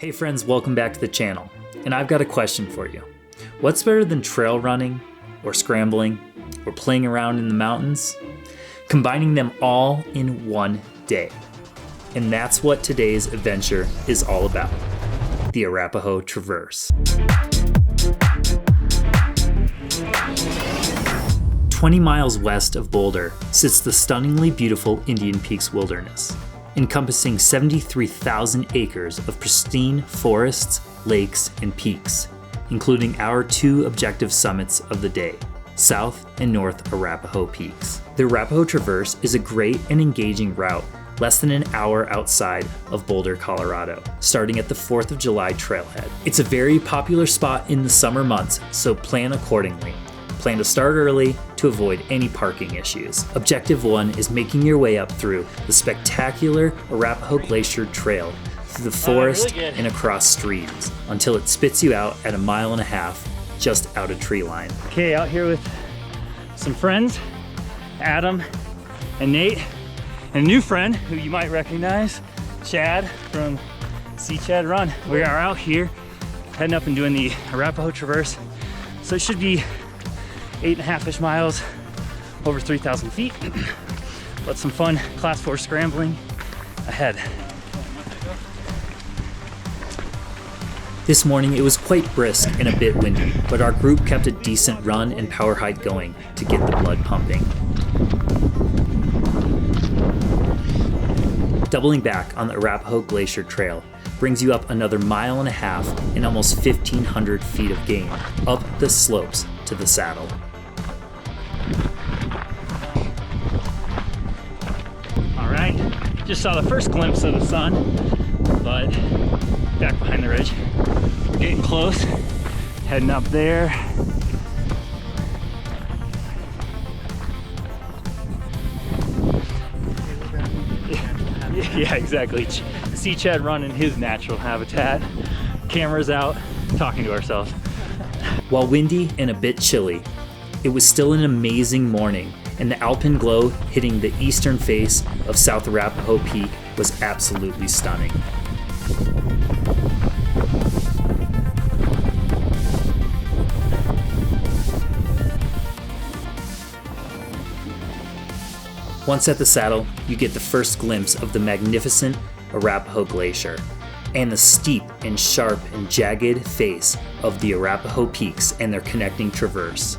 Hey friends, welcome back to the channel, and I've got a question for you. What's better than trail running, or scrambling, or playing around in the mountains? Combining them all in one day. And that's what today's adventure is all about, the Arapaho Traverse. 20 miles west of Boulder sits the stunningly beautiful Indian Peaks Wilderness, encompassing 73,000 acres of pristine forests, lakes, and peaks, including our two objective summits of the day, South and North Arapaho Peaks. The Arapaho Traverse is a great and engaging route less than an hour outside of Boulder, Colorado, starting at the 4th of July trailhead. It's a very popular spot in the summer months, so plan accordingly. Plan to start early to avoid any parking issues. Objective 1 is making your way up through the spectacular Arapaho Glacier Trail through the forest and across streams until it spits you out at 1.5 miles just out of tree line. Okay, out here with some friends, Adam and Nate, and a new friend who you might recognize, Chad from See Chad Run. We are out here heading up and doing the Arapaho Traverse. So it should be 8.5-ish miles, over 3,000 feet, but some fun class 4 scrambling ahead. This morning it was quite brisk and a bit windy, but our group kept a decent run and power hike going to get the blood pumping. Doubling back on the Arapaho Glacier Trail brings you up another 1.5 miles and almost 1,500 feet of gain up the slopes to the saddle. Alright, just saw the first glimpse of the sun, but back behind the ridge. Getting close, heading up there. Yeah, exactly. See Chad run in his natural habitat. Cameras out, talking to ourselves. While windy and a bit chilly, it was still an amazing morning, and the alpine glow hitting the eastern face of South Arapaho Peak was absolutely stunning. Once at the saddle, you get the first glimpse of the magnificent Arapaho Glacier and the steep and sharp and jagged face of the Arapaho Peaks and their connecting traverse.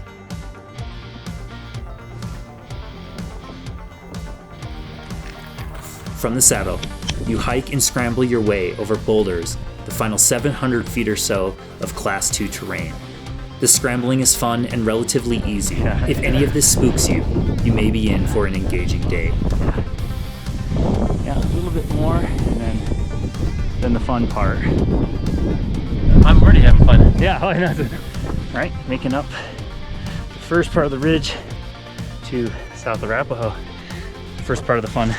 From the saddle, you hike and scramble your way over boulders, the final 700 feet or so of Class 2 terrain. The scrambling is fun and relatively easy. If any of this spooks you, you may be in for an engaging day. Yeah, a little bit more, and then the fun part. I'm already having fun. Yeah, oh, no. Right, making up the first part of the ridge to South Arapaho. First part of the fun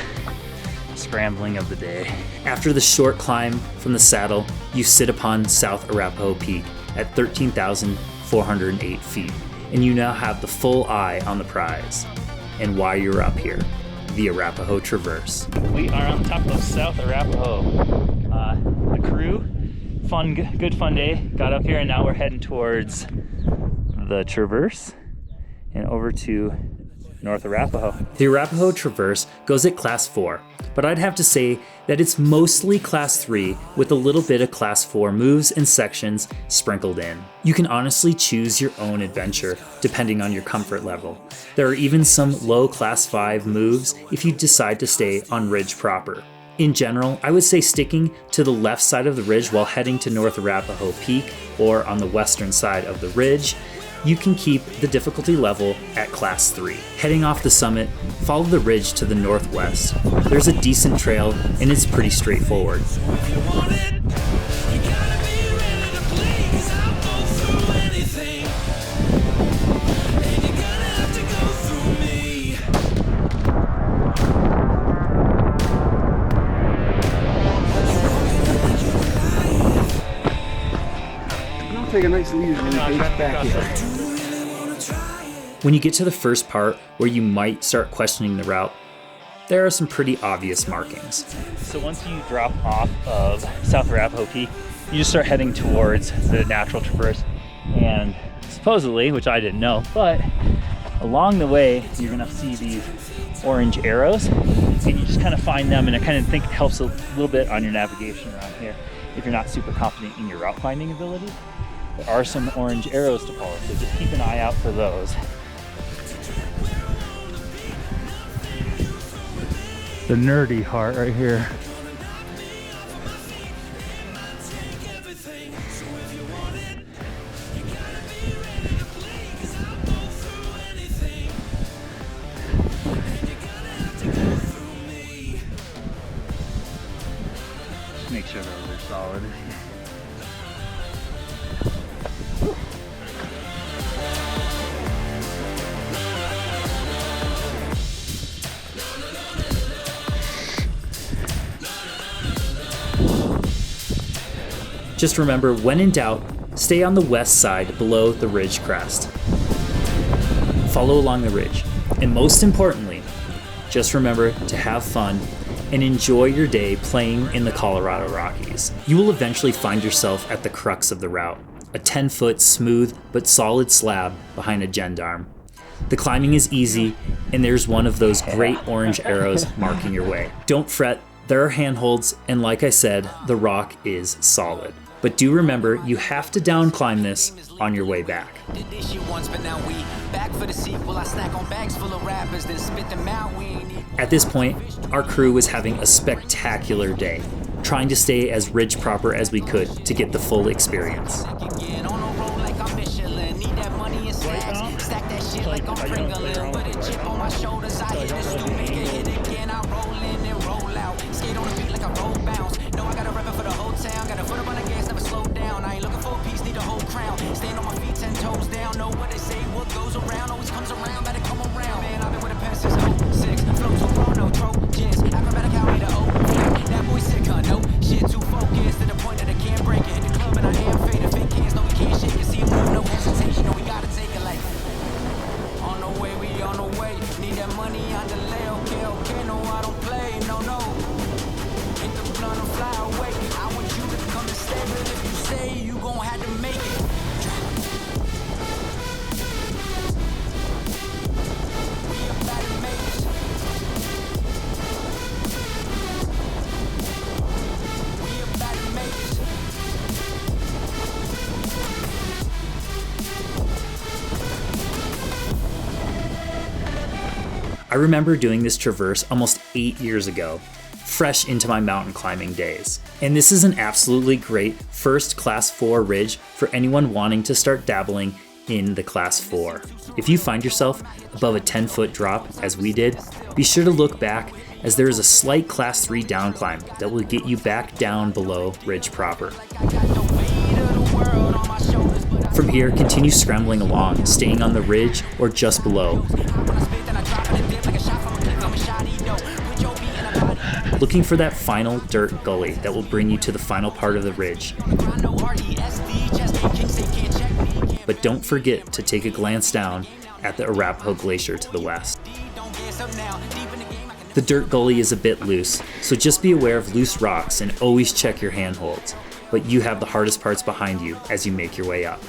scrambling of the day. After the short climb from the saddle, you sit upon South Arapaho Peak at 13,408 feet, and you now have the full eye on the prize and why you're up here, the Arapaho Traverse. We are on top of South Arapaho. The crew, good fun day, got up here, and now we're heading towards the Traverse and over to North Arapaho. The Arapaho Traverse goes at Class 4, but I'd have to say that it's mostly Class 3 with a little bit of Class 4 moves and sections sprinkled in. You can honestly choose your own adventure depending on your comfort level. There are even some low Class 5 moves if you decide to stay on ridge proper. In general, I would say sticking to the left side of the ridge while heading to North Arapaho Peak or on the western side of the ridge, you can keep the difficulty level at Class 3. Heading off the summit, follow the ridge to the northwest. There's a decent trail and it's pretty straightforward. Take a nice lead and then back here. When you get to the first part where you might start questioning the route, there are some pretty obvious markings. So once you drop off of South Arapaho Peak, you just start heading towards the natural traverse. And supposedly, which I didn't know, but along the way, you're gonna see these orange arrows, and you just kind of find them, and I kind of think it helps a little bit on your navigation around here if you're not super confident in your route finding ability. There are some orange arrows to follow, so just keep an eye out for those. The nerdy heart right here. Make sure those are solid. Just remember, when in doubt, stay on the west side below the ridge crest. Follow along the ridge. And most importantly, just remember to have fun and enjoy your day playing in the Colorado Rockies. You will eventually find yourself at the crux of the route, a 10-foot smooth but solid slab behind a gendarme. The climbing is easy, and there's one of those great orange arrows marking your way. Don't fret, there are handholds, and like I said, the rock is solid. But do remember, you have to down climb this on your way back. At this point, our crew was having a spectacular day, trying to stay as ridge proper as we could to get the full experience. Stand on my feet, 10 toes down. Know what they say, what goes around always comes around. Better come around, man. I've been with the past since 06. Flow too raw, no Trojans. Acrobatic highway to that boy sick, huh? No shit, too focused to the point that I can't break it. Hit the club and I am faded. Fake hands, no, we can't shake it. See him move, no hesitation. No, we gotta take it like on the way, we on the way. Need that money on the lay. Okay, okay, no, I don't play. No, no. Hit the blunt and fly away. I want you to come and stay, but if you stay, you gon' have to make it. I remember doing this traverse almost 8 years ago, fresh into my mountain climbing days. And this is an absolutely great first Class 4 ridge for anyone wanting to start dabbling in the Class 4. If you find yourself above a 10-foot drop, as we did, be sure to look back, as there is a slight Class 3 down climb that will get you back down below ridge proper. From here, continue scrambling along, staying on the ridge or just below. Looking for that final dirt gully that will bring you to the final part of the ridge. But don't forget to take a glance down at the Arapaho Glacier to the west. The dirt gully is a bit loose, so just be aware of loose rocks and always check your handholds. But you have the hardest parts behind you as you make your way up.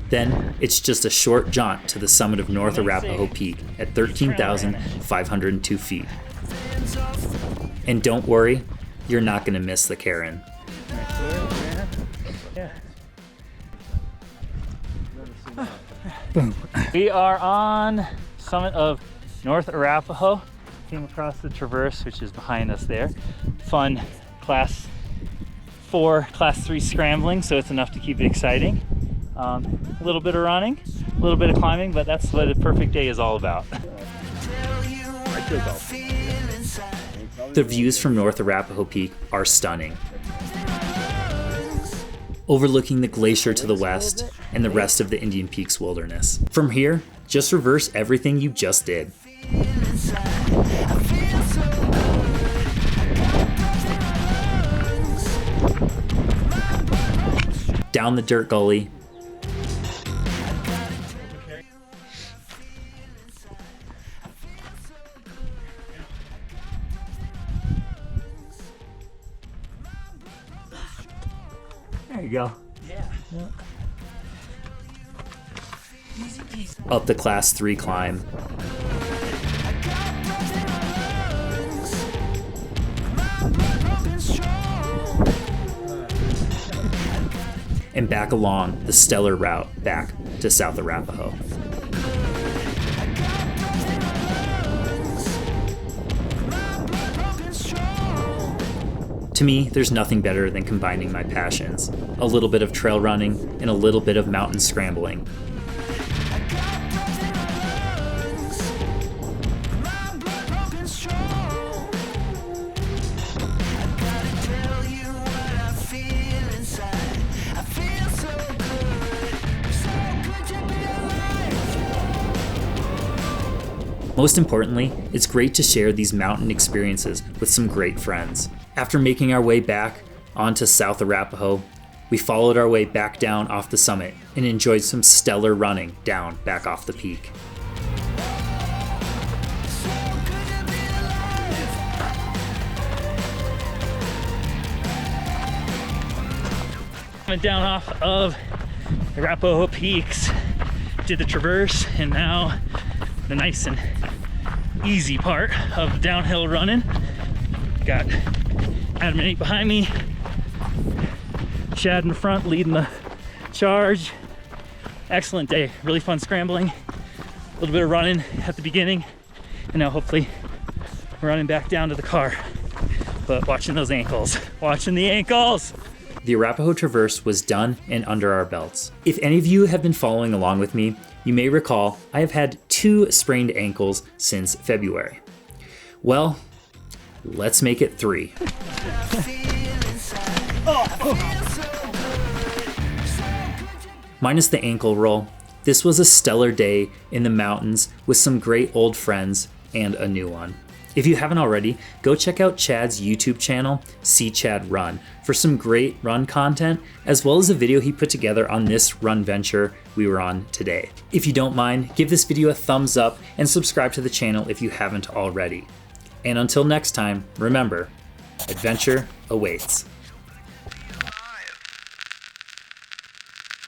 Then it's just a short jaunt to the summit of North Arapaho Peak at 13,502 feet. And don't worry, you're not going to miss the Karen. We are on summit of North Arapaho. Came across the traverse, which is behind us there. Fun Class 4, Class 3 scrambling, so it's enough to keep it exciting. A little bit of running, a little bit of climbing, but that's what a perfect day is all about. The views from North Arapaho Peak are stunning, overlooking the glacier to the west and the rest of the Indian Peaks wilderness. From here, just reverse everything you just did. Down the dirt gully, There you go. up the Class 3 climb, and back along the stellar route back to South Arapaho. To me, there's nothing better than combining my passions, a little bit of trail running and a little bit of mountain scrambling. Most importantly, it's great to share these mountain experiences with some great friends. After making our way back onto South Arapaho, we followed our way back down off the summit and enjoyed some stellar running down back off the peak. Went down off of Arapaho Peaks, did the traverse, and now the nice and easy part of downhill running. Got Adam and Nate behind me, Chad in the front leading the charge. Excellent day, really fun scrambling, a little bit of running at the beginning, and now hopefully running back down to the car. But watching those ankles, watching the ankles. The Arapaho Traverse was done and under our belts. If any of you have been following along with me, you may recall I have had 2 sprained ankles since February. Well, let's make it 3. Minus the ankle roll, this was a stellar day in the mountains with some great old friends and a new one. If you haven't already, go check out Chad's YouTube channel, See Chad Run, for some great run content, as well as a video he put together on this Runventure we were on today. If you don't mind, give this video a thumbs up and subscribe to the channel if you haven't already. And until next time, remember, adventure awaits.